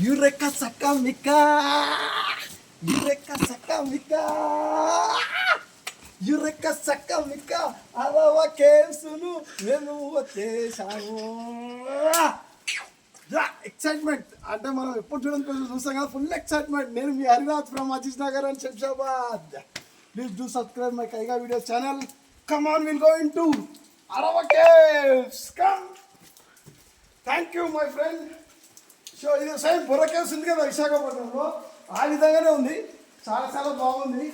యురెకా సకామికా యురెకా సకామికా యురెకా సకామికా అలవా కేసును మేము వచ్చేసాము. ఎక్సైట్మెంట్ అంటే మనం ఎప్పుడు చూడని కొంచెం చూస్తాం కదా, ఫుల్ ఎక్సైట్మెంట్. నేను మీ Harinath from Aziz Nagar and Shamshabad. Please do subscribe my కైగా videos channel. Come on, will go into Arava caves. Come. Thank you my friend. So ఇది సేమ్ బొర్రా కేవ్స్ ఉంది కదా విశాఖపట్నంలో, ఆ విధంగానే ఉంది. చాలా చాలా బాగుంది.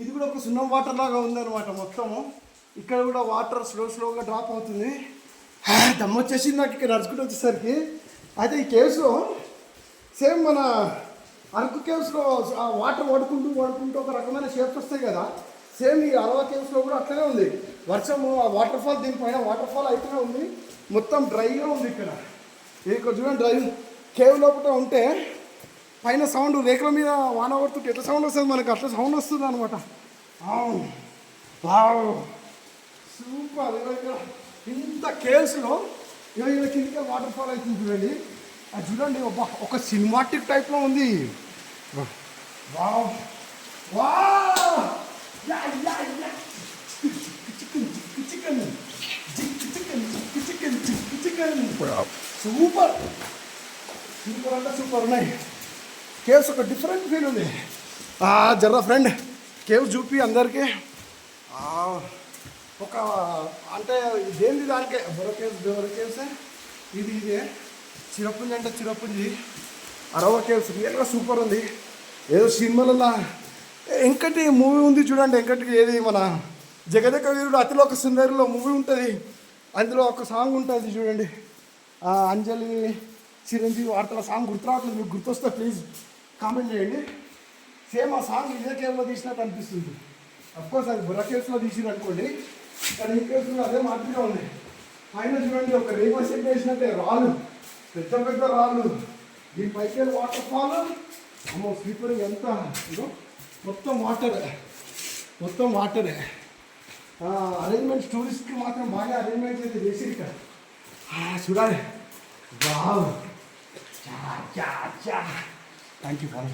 ఇది కూడా ఒక సున్నం వాటర్ లాగా ఉందన్నమాట మొత్తము. ఇక్కడ కూడా వాటర్ స్లోగా డ్రాప్ అవుతుంది. దమ్ము వచ్చేసింది నాకు ఇక్కడ నడుచుకుంటూ వచ్చేసరికి. అయితే ఈ కేవ్స్లో సేమ్ మన అరకు కేవ్స్లో ఆ వాటర్ వాడుకుంటూ ఒక రకమైన షేప్స్ వస్తాయి కదా, సేమ్ ఈ అరవా కేవ్స్లో కూడా అట్లనే ఉంది. వర్షము ఆ వాటర్ ఫాల్, దీనిపైన వాటర్ ఫాల్ అయితేనే ఉంది. మొత్తం డ్రైగా ఉంది ఇక్కడ. ఇక్కడ చూడండి, డ్రై కేవ్ లోపల ఉంటే పైన సౌండ్ రేకుల మీద వాన పడుతుంటే ఎట్లా సౌండ్ వస్తుంది మనకు, అట్లా సౌండ్ వస్తుంది అనమాట. Wow, super. ఇక్కడ ఇంత కేవ్స్లో ఇలా కిందకే వాటర్ ఫాల్ అవుతుంది చూడండి. అది చూడండి, ఒక సినిమాటిక్ టైప్లో ఉంది. వావ్ వావ్, సూపర్ సూపర్ అంటే సూపర్ ఉన్నాయి కేవ్స్. ఒక డిఫరెంట్ ఫీల్ ఉంది. జర్రా ఫ్రెండ్, కేవ్ చూపి అందరికీ. ఒక అంటే దేనిది దానికే బొర్రా కేవ్స్ ఇదే. చిరపుంజి అంటే చిరపుంజి, అరవా కేవ్స్ రియల్గా సూపర్ ఉంది. ఏదో సినిమాలలో వెంకటి మూవీ ఉంది చూడండి, వెంకటికి ఏది మన జగదేక వీరుడు అతిలోక సుందరిలో మూవీ ఉంటుంది, అందులో ఒక సాంగ్ ఉంటుంది చూడండి, అంజలి చిరంజీవి వార్తల సాంగ్ గుర్తురావట్లేదు. మీకు గుర్తొస్తే ప్లీజ్ కామెంట్ చేయండి. సేమ్ ఆ సాంగ్ ఇదే కేవ్లో తీసినట్టు అనిపిస్తుంది. అఫ్కోర్స్ అది బొర్రా కేవ్స్లో తీసిరు అనుకోండి, కానీ ఈ కేవ్స్లో అదే మాదిరిగా ఉంది. పైన చూడండి ఒక రేపర్ సెట్ వేసినట్టే రాళ్ళు, పెద్ద పెద్ద రాళ్ళు. దీనిపైకి వెళ్ళి వాటర్ ఫాల్. అమ్మో స్లీపర్ ఎంత మొత్తం వాటరే. అరేంజ్మెంట్స్ టూరిస్ట్కి మాత్రం బాగా అరేంజ్మెంట్స్ అయితే చేసిరు ఇక్కడ. చూడాలి. Wow, thank you for